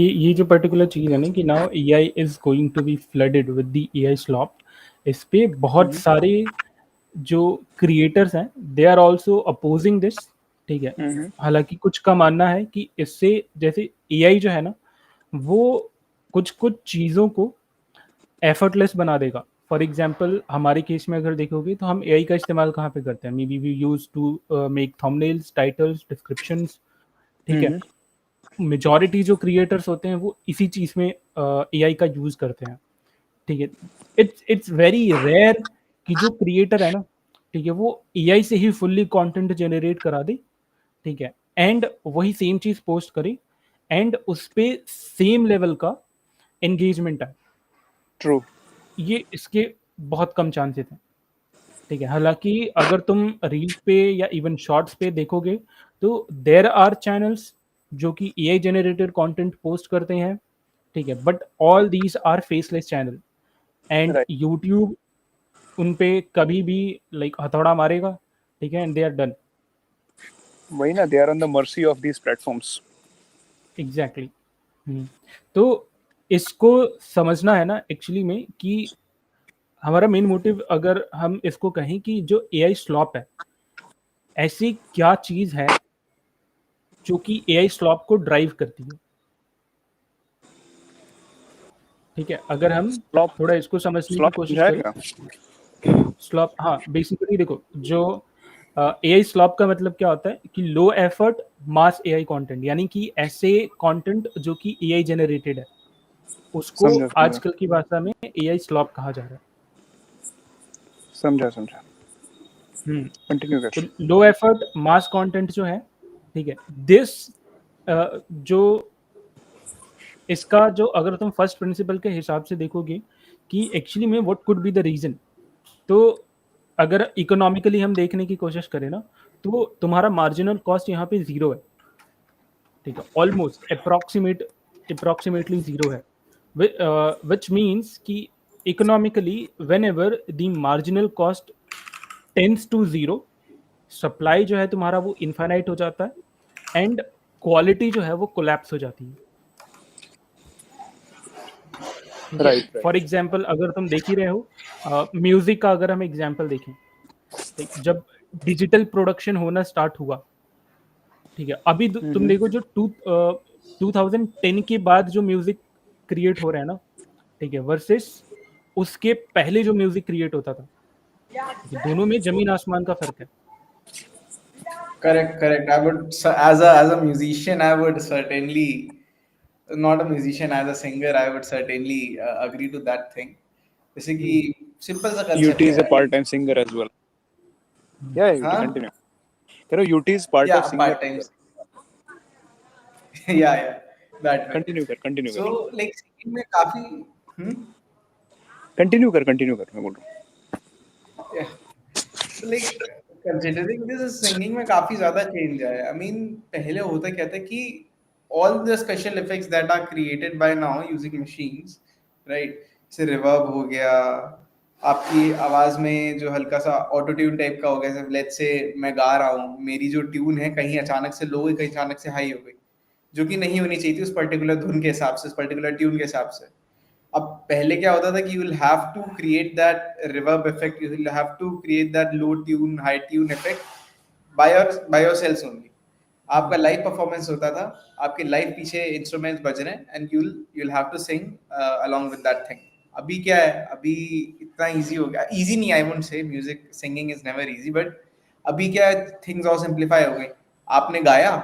ये जो पर्टिकुलर चीज़ है ना कि now AI is going to be flooded with the AI slop, इस पे बहुत हम्म, सारे जो क्रिएटर्स हैं they are also opposing this. ठीक है, हम्म, हालांकि कुछ का मानना है कि इससे जैसे एआई जो है ना वो कुछ कुछ चीज़ों को एफर्टलेस बना देगा। फॉर एग्जाम्पल हमारे केस में अगर देखोगे तो हम एआई का इस्तेमाल कहाँ पे करते हैं, maybe we use to make thumbnails, titles, descriptions. ठीक है, हम्म, मेजॉरिटी जो क्रिएटर्स होते हैं वो इसी चीज़ में एआई का यूज़ करते हैं। ठीक है, इट्स वेरी रेयर कि जो क्रिएटर है ना, ठीक है, वो एआई से ही फुल्ली कंटेंट जनरेट करा दे। ठीक है, एंड वही सेम चीज़ पोस्ट करे एंड उस पे सेम लेवल का एंगेजमेंट है। ट्रू। ये इसके बहुत कम चांसेस हैं। ठीक है, हालांकि अगर तुम रील्स पे या इवन शॉर्ट्स पे देखोगे तो देर आर चैनल्स जो कि एआई जनरेटेड कंटेंट पोस्ट करते हैं। ठीक है, but all these are faceless channel and right. YouTube उन पे कभी भी लाइक हथौड़ा मारेगा। ठीक है, एंड दे आर डन। वही ना, they are on the mercy of these platforms. Exactly. तो इसको समझना है ना एक्चुअली में कि हमारा मेन मोटिव अगर हम इसको कहें कि जो एआई स्लॉप है, ऐसी क्या चीज है जो कि एआई स्लॉप को ड्राइव करती है। ठीक है, अगर हम स्लॉप, थोड़ा इसको समझने की स्लॉप कोशिश करें। समझाएगा। स्लॉप, हाँ, बेसिकली देखो जो एआई स्लॉप का मतलब क्या होता है कि लो एफर्ट मास एआई कंटेंट, यानी कि ऐसे कंटेंट जो कि एआई जनरेटेड है उसको समझा समझा आजकल की भाषा में एआई स्लॉप कहा जा रहा समझा समझा। है। कंटिन्यू तो कर। लो एफर्ट मास कंटेंट जो है, ठीक है, दिस जो इसका जो अगर तुम फर्स्ट प्रिंसिपल के हिसाब से देखोगे कि एक्चुअली में what could be the reason, तो अगर इकोनॉमिकली हम देखने की कोशिश करें ना तो तुम्हारा मार्जिनल कॉस्ट यहाँ पे जीरो है। ठीक है, ऑलमोस्ट अप्रोक्सीमेटली जीरो है, विच मीन्स कि economically whenever the marginal cost tends to zero, supply जो है तुम्हारा वो इनफाइनाइट हो जाता है एंड क्वालिटी जो है वो कोलैप्स हो जाती है। ठीक है, राइट फॉर राइट। एग्जाम्पल अगर तुम देख ही रहे हो म्यूजिक का अगर हम एग्जाम्पल देखें, ठीक, जब डिजिटल प्रोडक्शन होना स्टार्ट हुआ, ठीक है, अभी तुम देखो जो 2010 के बाद जो म्यूजिक क्रिएट हो रहा है ना, ठीक है, वर्सेस उसके पहले जो म्यूजिक क्रिएट होता था, ठीक है, दोनों में जमीन आसमान का फर्क है। Correct, correct. I would, so as a musician, I would certainly, not a musician, as a singer, I would certainly agree to that thing. जैसे कि हम्म, सिंपल सा UT कंसेप्ट is a है। part time singer as well. हम्म, Yeah, UT, हाँ, continue. कह रहा हूँ UT is part या of singer part as time, well. या दैट वे। कंटिन्यू कर, कंटिन्यू सो कर, लाइक सिंगिंग में काफी कंटिन्यू कर, कंटिन्यू कर, मैं बोल रहा लाइक कंसिडरिंग दिस, सिंगिंग में काफी ज्यादा चेंज है। आई मीन पहले होता क्या था कि all the special effects that are created by now using machines, right, जैसे रिवर्ब हो गया, आपकी आवाज में जो हल्का सा ऑटो ट्यून टाइप का हो गया, जैसे लेट्स से मैं गा रहा हूँ, मेरी जो ट्यून है कहीं अचानक से लो हुई, कहीं अचानक से हाई हो गई, जो कि नहीं होनी चाहिए थी उस पर्टिकुलर धुन के हिसाब से, उस पर्टिकुलर ट्यून के हिसाब से। अब पहले क्या होता था कि you will have to create that reverb effect, you will have to create that low tune high tune effect by yourself only. आपका हम्म, लाइव परफॉर्मेंस होता था, आपके लाइव पीछे इंस्ट्रूमेंट्स बज रहे हैं and you'll have to sing along with that thing। अभी क्या है, अभी इतना इजी हो गया, इजी नहीं, I won't say music singing is never easy, but अभी क्या है, थिंग्स और सिंप्लीफाई हो गई। आपने गाया,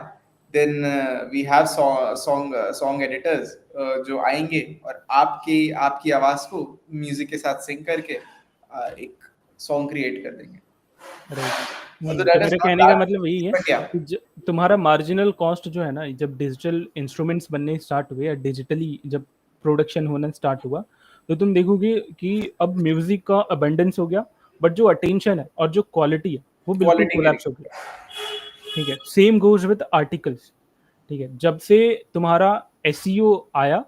then we have song editors जो आएंगे और आपकी आपकी आवाज को म्यूजिक के साथ सिंक करके एक सॉन्ग क्रिएट कर देंगे। राइट। तो तो दैट इज मेरे नॉट कहने का दैट, मतलब यही है बट या कि तुम्हारा मार्जिनल कॉस्ट जो है ना, जब डिजिटल इंस्ट्रूमेंट्स बनने स्टार्ट हुए या डिजिटली जब प्रोडक्शन होना स्टार्ट हुआ, तो तुम देखोगे कि अब म्यूजिक का अबंडेंस हो गया, बट जो अटेंशन है और जो क्वालिटी है वो बिल्कुल क्वालिटी गिरी। कोलैप्स हो गया। ठीक है, सेम गोज विद आर्टिकल्स। ठीक है, जब से तुम्हारा एसईओ आया,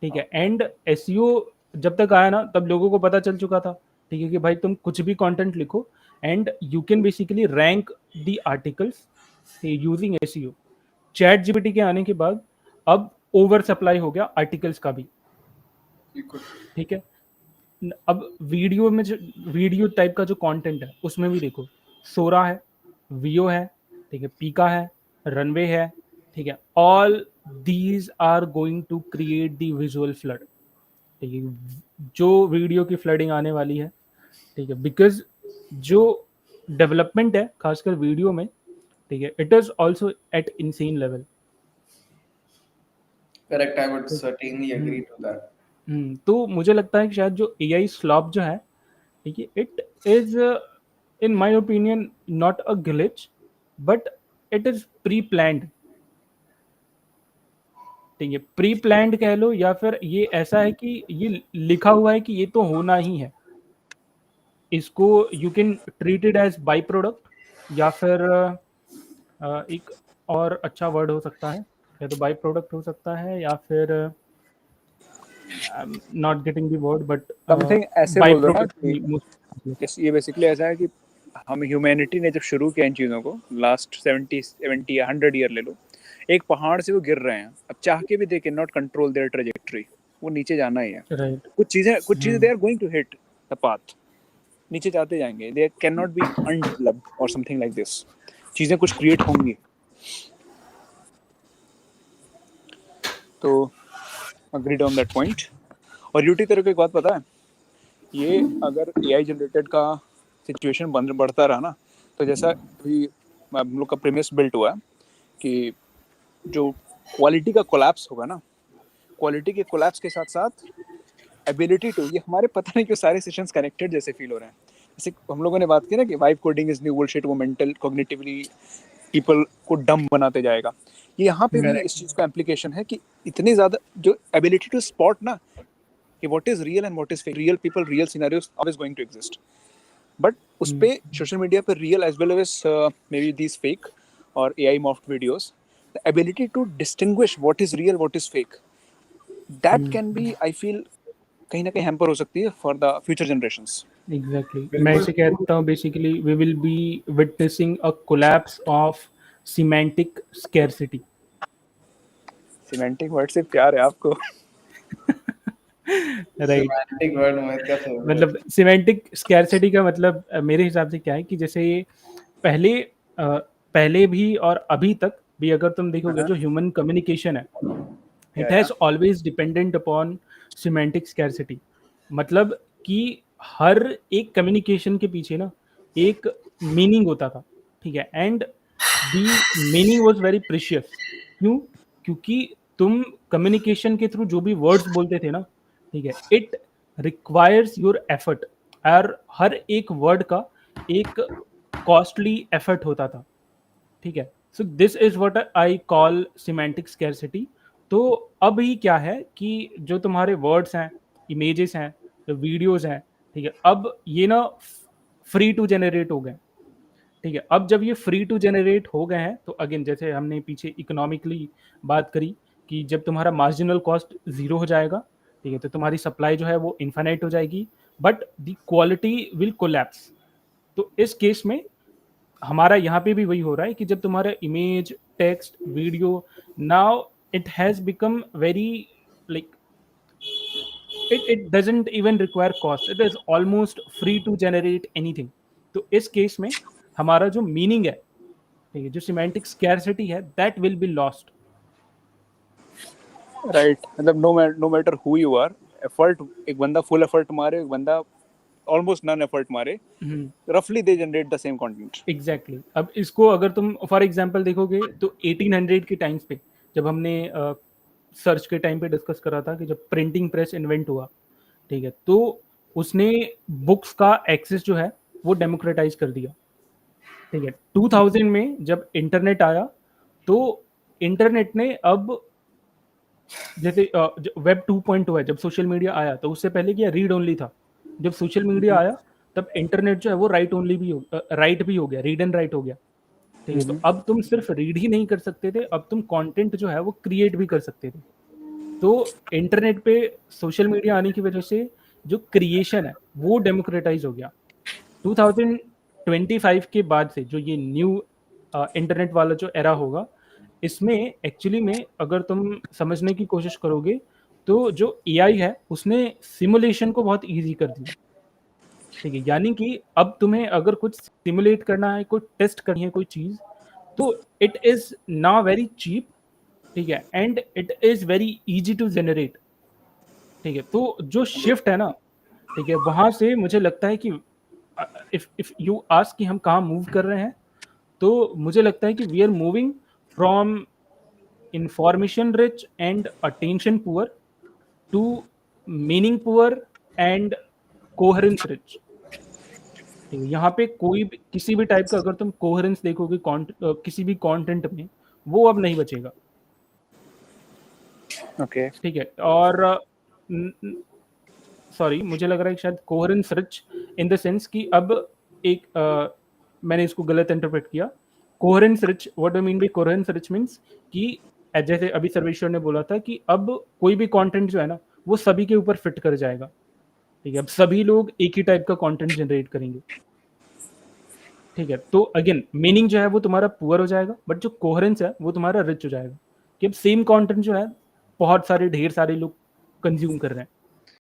ठीक है, एंड एसईओ जब तक आया ना तब लोगों को पता चल चुका था, ठीक है, कि भाई तुम कुछ भी कंटेंट लिखो and you can basically rank the articles using SEO. Chat GPT के आने के बाद अब ओवर सप्लाई हो गया आर्टिकल्स का भी, बिल्कुल। ठीक है। अब वीडियो में जो वीडियो टाइप का जो कंटेंट है उसमें भी देखो, सोरा है, वियो है, ठीक है, पीका है, रनवे है, ठीक है, all these are going to create the visual flood, ठीक है, जो वीडियो की फ्लडिंग आने वाली है, ठीक है, बिकॉज जो डेवलपमेंट है खासकर वीडियो में, ठीक है, it is also eight insane level. Correct, I would certainly agree to that. तो मुझे लगता है कि शायद जो एआई स्लॉप जो है, ठीक है, it is in my opinion not a glitch, but it is pre planned, ठीक है, प्री प्लान्ड कह लो, या फिर ये ऐसा है कि ये लिखा हुआ है कि ये तो होना ही है, इसको you can treat it as byproduct, या फिर एक और अच्छा वर्ड हो सकता है, या तो बाई प्रोडक्ट हो सकता है, या फिर not getting the word, but something ऐसे बाई बोल दो ना कि प्रोडक्ट। ये बेसिकली ऐसा है कि हम ह्यूमैनिटी ने जब शुरू किया इन चीज़ों को लास्ट 70 या 100 ईयर ले लो, एक पहाड़ से वो गिर रहे हैं, अब चाह के भी they can not control their trajectory, वो नीचे जाना ही है। राइट, कुछ चीज़ें they are going to hit the path, नीचे जाते जाएंगे, they can not be undeveloped और समथिंग लाइक दिस, चीज़ें कुछ क्रिएट होंगी। तो अग्रीड ऑन दैट पॉइंट। और यूटी तेरे को एक बात पता है, ये अगर एआई जनरेटेड का सिचुएशन बढ़ता रहा ना, तो जैसा अभी हम लोग का प्रीमियस बिल्ट हुआ है कि जो क्वालिटी का कोलैप्स होगा ना, क्वालिटी के कोलैप्स के साथ साथ एबिलिटी टू, ये हमारे पता नहीं क्यों सारे सेशंस कनेक्टेड जैसे फील हो रहे हैं। जैसे हम लोगों ने बात की ना कि vibe coding is new bullshit, वो मेंटल कॉग्निटिवली पीपल को डम बनाते जाएगा, ये यहाँ पे भी इस चीज़ का एप्लीकेशन है कि इतनी ज़्यादा जो एबिलिटी टू स्पॉट ना कि what is real and what is fake, real people, real scenarios always going to exist, but उस पे सोशल मीडिया पे real as well as may be these fake और AI morphed videos, the ability to distinguish what is real what is fake, that can be, I feel कहीं ना कहीं hamper हो सकती है for the future generations. Exactly, मैं इसे कहता हूँ basically we will be witnessing a collapse of semantic scarcity. Semantic word से प्यार है आपको? राइट, Semantic word मोहित का favorite. मतलब सिमेंटिक स्कैरसिटी का मतलब मेरे हिसाब से क्या है कि जैसे पहले पहले भी और अभी तक भी अगर तुम देखोगे जो ह्यूमन कम्युनिकेशन है, it has always dependent upon semantic scarcity, मतलब कि हर एक कम्युनिकेशन के पीछे ना एक मीनिंग होता था, ठीक है, and the meaning was very precious. क्यों? क्योंकि तुम कम्युनिकेशन के थ्रू जो भी वर्ड्स बोलते थे ना, ठीक है, इट रिक्वायर्स योर एफर्ट, और हर एक वर्ड का एक कॉस्टली एफर्ट होता था, ठीक है। So this is what I call semantic scarcity. तो अभी क्या है कि जो तुम्हारे वर्ड्स हैं, इमेजेस हैं, वीडियोस हैं, ठीक है, अब ये ना फ्री टू जनरेट हो गए, ठीक है। अब जब ये फ्री टू जनरेट हो गए हैं तो अगेन जैसे हमने पीछे इकोनॉमिकली बात करी कि जब तुम्हारा मार्जिनल कॉस्ट जीरो हो जाएगा, ठीक है, तो तुम्हारी सप्लाई जो है वो इन्फाइनाइट हो जाएगी, but the quality will collapse. तो इस केस में हमारा यहाँ पे भी वही हो रहा है कि जब तुम्हारा image, text, video, now it has become very like it doesn't even require cost, it is almost free to generate anything। तो इस केस में हमारा जो मीनिंग है, ठीक है, जो सिमेंटिक स्कैरसिटी है, that will be lost. Right, मतलब no matter who you are, effort, एक बंदा फुल एफर्ट मारे, एक बंदा ऑलमोस्ट नन एफर्ट मारे, रफली they generate the same content. Exactly. अब इसको अगर तुम फॉर एग्जांपल देखोगे तो 1800 के टाइम्स पे जब हमने सर्च के टाइम पे डिस्कस करा था कि जब प्रिंटिंग प्रेस इन्वेंट हुआ, ठीक है, तो उसने बुक्स का एक्सेस जो है वो डेमोक्रेटाइज कर दिया, ठीक है। 2000 में जब इंटरनेट आया तो इंटरनेट ने अब जैसे वेब 2.0 है, जब सोशल मीडिया आया तो उससे पहले क्या रीड ओनली था, जब सोशल मीडिया आया तब इंटरनेट जो है वो राइट ओनली भी राइट भी हो गया, रीड एंड राइट हो गया, ठीक है। तो अब तुम सिर्फ रीड ही नहीं कर सकते थे, अब तुम कंटेंट जो है वो क्रिएट भी कर सकते थे। तो इंटरनेट पे सोशल मीडिया आने की वजह से जो क्रिएशन है वो डेमोक्रेटाइज हो गया। 2025 के बाद से जो ये न्यू इंटरनेट वाला जो एरा होगा, इसमें एक्चुअली में अगर तुम समझने की कोशिश करोगे तो जो एआई है उसने सिमुलेशन को बहुत इजी कर दिया, ठीक है। यानी कि अब तुम्हें अगर कुछ सिमुलेट करना है, कोई टेस्ट करनी है कोई चीज, तो it is now very cheap, ठीक है, and it is very easy to generate, ठीक है। तो जो शिफ्ट है ना, ठीक है, वहां से मुझे लगता है कि इफ यू आस्क कि हम कहाँ मूव कर रहे हैं, तो मुझे लगता है कि we are moving from information rich and attention poor to meaning poor and coherence rich, ठीक है। यहाँ पे कोई भी किसी भी टाइप का अगर तुम कोहेरेंस देखोगे किसी भी कंटेंट में, वो अब नहीं बचेगा, ओके ठीक है। और सॉरी, मुझे लग रहा है कि शायद coherence rich in the sense कि अब एक मैंने इसको गलत इंटरप्रेट किया। Coherence rich, what I mean by coherence rich means कि जैसे अभी सर्वेश्वर ने बोला था कि अब कोई भी कंटेंट जो है ना वो सभी के ऊपर फिट कर जाएगा, ठीक है। अब सभी लोग एक ही टाइप का कंटेंट जनरेट करेंगे, ठीक है। तो अगेन मीनिंग जो है वो तुम्हारा पुअर हो जाएगा, बट जो कोहेरेंस है वो तुम्हारा रिच हो जाएगा, कि अब सेम कंटेंट जो है बहुत सारे ढेर सारे लोग कंज्यूम कर रहे हैं,